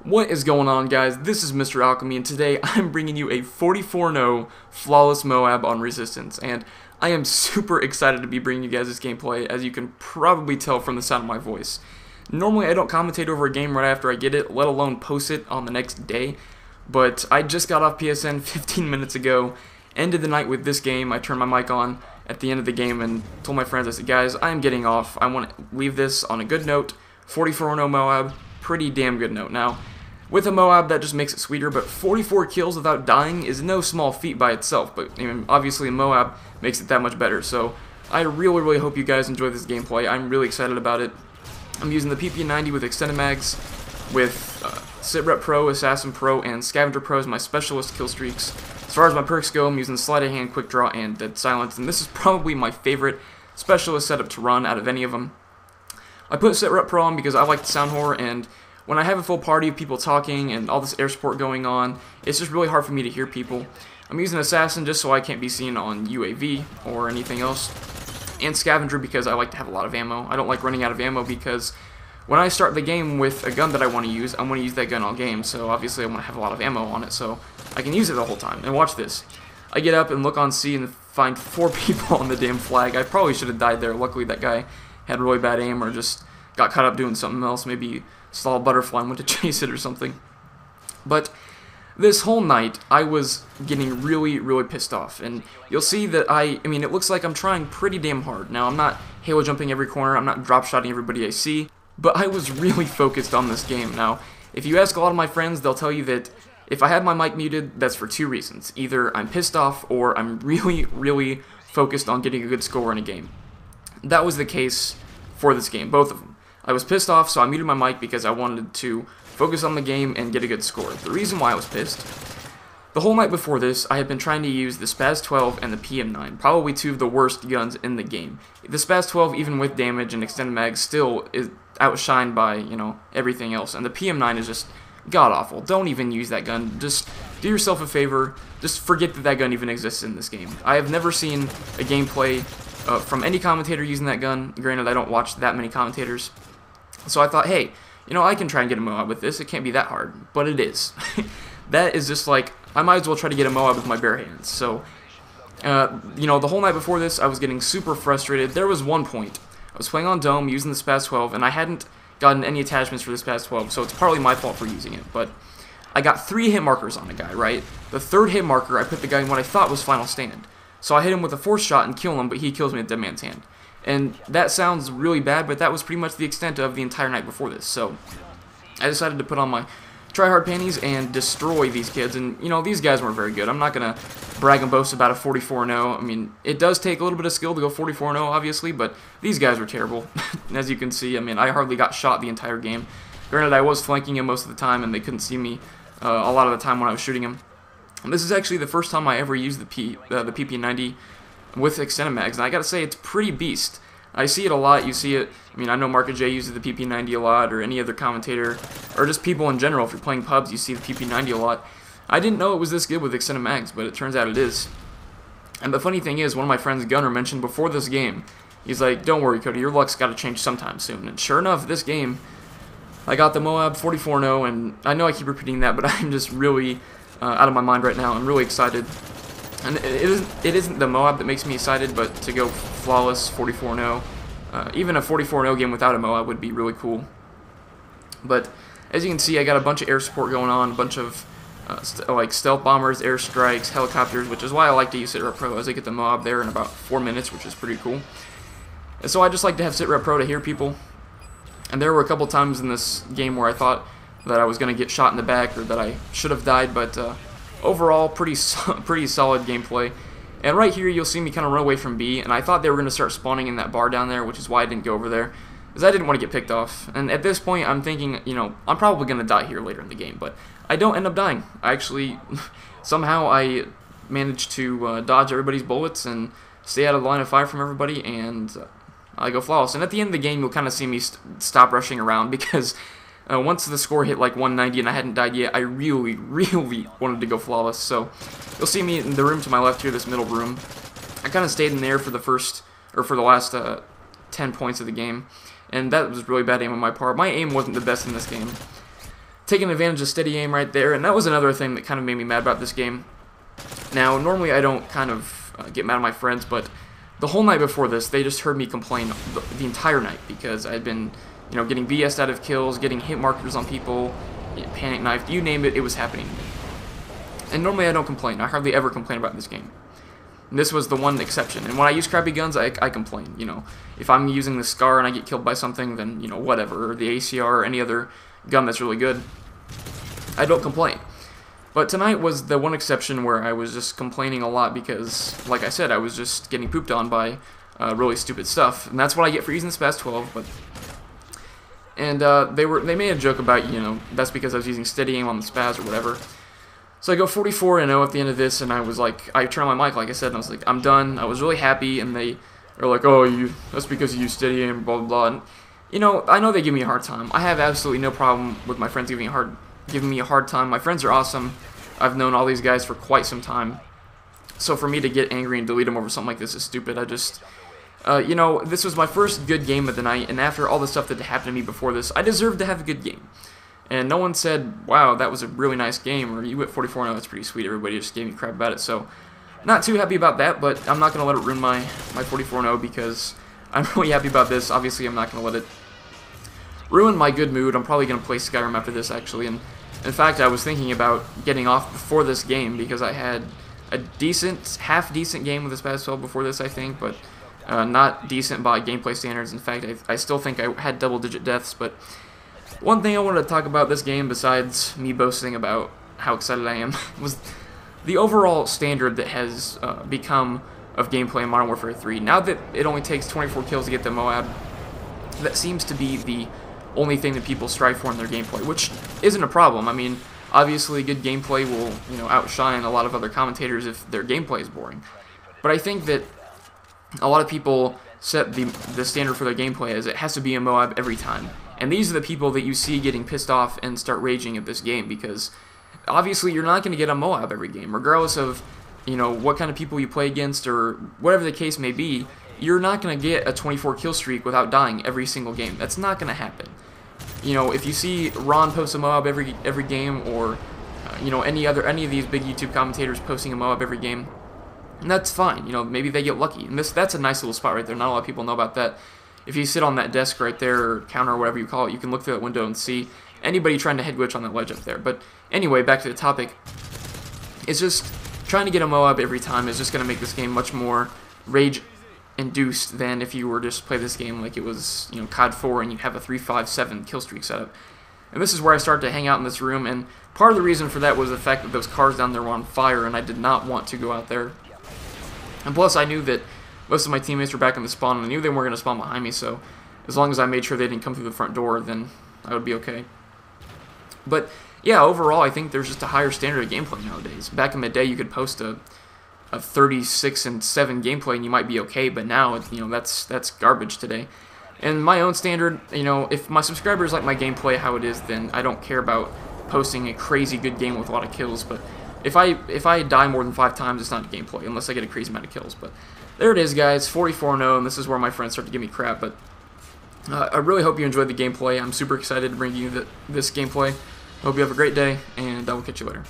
What is going on, guys? This is MrAlchemy, and today I'm bringing you a 44-0 flawless MOAB on Resistance, and I am super excited to be bringing you guys this gameplay, as you can probably tell from the sound of my voice. Normally I don't commentate over a game right after I get it, let alone post it on the next day, but I just got off PSN 15 minutes ago, ended the night with this game. I turned my mic on at the end of the game and told my friends, I said, guys, I am getting off. I want to leave this on a good note. 44-0 MOAB, pretty damn good note. Now, with a MOAB, that just makes it sweeter, but 44 kills without dying is no small feat by itself, but obviously a MOAB makes it that much better, so I really hope you guys enjoy this gameplay. I'm really excited about it. I'm using the PP90 with extended mags, with SitRep Pro, Assassin Pro, and Scavenger Pro as my specialist kill streaks. As far as my perks go, I'm using Sleight of Hand, Quick Draw, and Dead Silence, and this is probably my favorite specialist setup to run out of any of them. I put SitRep Pro on because I like the sound horror, and when I have a full party of people talking and all this air support going on, it's just really hard for me to hear people. I'm using Assassin just so I can't be seen on UAV or anything else, and Scavenger because I like to have a lot of ammo. I don't like running out of ammo because when I start the game with a gun that I want to use, I want to use that gun all game, so obviously I want to have a lot of ammo on it so I can use it the whole time. And watch this. I get up and look on C and find 4 people on the damn flag. I probably should have died there. Luckily that guy had really bad aim or just got caught up doing something else, maybe saw a butterfly and went to chase it or something. But this whole night, I was getting really pissed off, and you'll see that it looks like I'm trying pretty damn hard. Now, I'm not halo jumping every corner, I'm not drop shotting everybody I see, but I was really focused on this game. Now, if you ask a lot of my friends, they'll tell you that if I have my mic muted, that's for 2 reasons. Either I'm pissed off, or I'm really focused on getting a good score in a game. That was the case for this game, both of them. I was pissed off, so I muted my mic because I wanted to focus on the game and get a good score. The reason why I was pissed, the whole night before this, I had been trying to use the Spaz 12 and the PM9, probably 2 of the worst guns in the game. The Spaz 12, even with damage and extended mag, still is outshined by, everything else, and the PM9 is just god-awful. Don't even use that gun. Just do yourself a favor. Just forget that that gun even exists in this game. I have never seen a gameplay from any commentator using that gun. Granted, I don't watch that many commentators. So I thought, hey, I can try and get a MOAB with this. It can't be that hard. But it is. That is just like, I might as well try to get a MOAB with my bare hands. So, the whole night before this, I was getting super frustrated. There was one point. I was playing on Dome using the Spaz 12, and I hadn't gotten any attachments for the Spaz 12, so it's partly my fault for using it. But I got 3 hit markers on a guy, right? The 3rd hit marker, I put the guy in what I thought was final stand. So I hit him with a force shot and kill him, but he kills me at dead man's hand. And that sounds really bad, but that was pretty much the extent of the entire night before this. So I decided to put on my try-hard panties and destroy these kids. And, these guys weren't very good. I'm not going to brag and boast about a 44-0. It does take a little bit of skill to go 44-0, obviously, but these guys were terrible. As you can see, I hardly got shot the entire game. Granted, I was flanking him most of the time, and they couldn't see me a lot of the time when I was shooting him. And this is actually the first time I ever used the PP90 with extended mags, and I gotta say, it's pretty beast. I see it a lot. You see it, I know Market J uses the PP90 a lot, or any other commentator, or just people in general. If you're playing pubs, you see the PP90 a lot. I didn't know it was this good with extended mags, but it turns out it is. And the funny thing is, one of my friends, Gunner, mentioned before this game, he's like, don't worry, Cody, your luck's gotta change sometime soon. And sure enough, this game, I got the MOAB 44-0, and I know I keep repeating that, but I'm just really out of my mind right now. I'm really excited. And it isn't the MOAB that makes me excited, but to go flawless 44-0, even a 44-0 game without a MOAB would be really cool. But as you can see, I got a bunch of air support going on, a bunch of like stealth bombers, airstrikes, helicopters, which is why I like to use SitRep Pro, as I get the MOAB there in about 4 minutes, which is pretty cool. And so I just like to have SitRep Pro to hear people. And there were a couple times in this game where I thought that I was going to get shot in the back, or that I should have died, but overall, pretty solid gameplay. And right here, you'll see me kind of run away from B, and I thought they were going to start spawning in that bar down there, which is why I didn't go over there, because I didn't want to get picked off. And at this point, I'm thinking, I'm probably going to die here later in the game, but I don't end up dying. I actually, somehow I managed to dodge everybody's bullets and stay out of the line of fire from everybody, and I go flawless. And at the end of the game, you'll kind of see me stop rushing around, because once the score hit like 190 and I hadn't died yet, I really wanted to go flawless. So you'll see me in the room to my left here, this middle room. I kind of stayed in there for the last 10 points of the game, and that was really bad aim on my part. My aim wasn't the best in this game. taking advantage of steady aim right there, and that was another thing that kind of made me mad about this game. Now, normally I don't kind of get mad at my friends, but the whole night before this, they just heard me complain the entire night because I'd been, getting BS'd out of kills, getting hit markers on people, panic knifed, you name it, it was happening to me. And normally I don't complain. I hardly ever complain about this game. And this was the one exception. And when I use crappy guns, I complain. If I'm using the SCAR and I get killed by something, then, whatever, or the ACR or any other gun that's really good, I don't complain. But tonight was the one exception where I was just complaining a lot because, like I said, I was just getting pooped on by really stupid stuff. And that's what I get for using the SPAS 12, but... And they made a joke about, that's because I was using steady aim on the SPAS or whatever. So I go 44-0 at the end of this, and I was like, I turned on my mic, like I said, and I was like, I'm done. I was really happy, and they are like, oh, that's because you use steady aim, blah, blah, blah. And, I know they give me a hard time. I have absolutely no problem with my friends giving me a hard time. My friends are awesome. I've known all these guys for quite some time. So for me to get angry and delete them over something like this is stupid. I just, this was my first good game of the night, and after all the stuff that happened to me before this, I deserved to have a good game. And no one said, wow, that was a really nice game, or you went 44-0, that's pretty sweet. Everybody just gave me crap about it. So not too happy about that, but I'm not going to let it ruin my 44-0 because I'm really happy about this. Obviously, I'm not going to let it ruin my good mood. I'm probably going to play Skyrim after this, actually. And in fact, I was thinking about getting off before this game because I had a decent, half-decent game with the SPAS 12 before this, I think, but not decent by gameplay standards. In fact, I still think I had double-digit deaths, but one thing I wanted to talk about this game, besides me boasting about how excited I am, was the overall standard that has become of gameplay in Modern Warfare 3. Now that it only takes 24 kills to get the MOAB, that seems to be the only thing that people strive for in their gameplay, which isn't a problem. I mean, obviously good gameplay will, outshine a lot of other commentators if their gameplay is boring. But I think that a lot of people set the standard for their gameplay as it has to be a MOAB every time. And these are the people that you see getting pissed off and start raging at this game because obviously you're not going to get a MOAB every game, regardless of, what kind of people you play against or whatever the case may be. You're not going to get a 24 kill streak without dying every single game. That's not going to happen. If you see Ron post a MOAB every game, or any of these big YouTube commentators posting a MOAB every game, that's fine. Maybe they get lucky. And that's a nice little spot right there. Not a lot of people know about that. If you sit on that desk right there, or counter, or whatever you call it, you can look through that window and see anybody trying to head glitch on that ledge up there. But anyway, back to the topic. It's just trying to get a MOAB every time is just going to make this game much more rage-induced than if you were to just play this game like it was, COD 4 and you have a 3-5-7 kill streak setup. And this is where I started to hang out in this room, and part of the reason for that was the fact that those cars down there were on fire, and I did not want to go out there. And plus, I knew that most of my teammates were back in the spawn, and I knew they weren't going to spawn behind me, so as long as I made sure they didn't come through the front door, then I would be okay. But, yeah, overall, I think there's just a higher standard of gameplay nowadays. Back in the day, you could post a 36-7 gameplay, and you might be okay, but now, that's garbage today. And my own standard, if my subscribers like my gameplay how it is, then I don't care about posting a crazy good game with a lot of kills, but if I die more than 5 times, it's not gameplay, unless I get a crazy amount of kills. But there it is, guys, 44-0, and this is where my friends start to give me crap, but I really hope you enjoyed the gameplay. I'm super excited to bring you this gameplay. Hope you have a great day, and I will catch you later.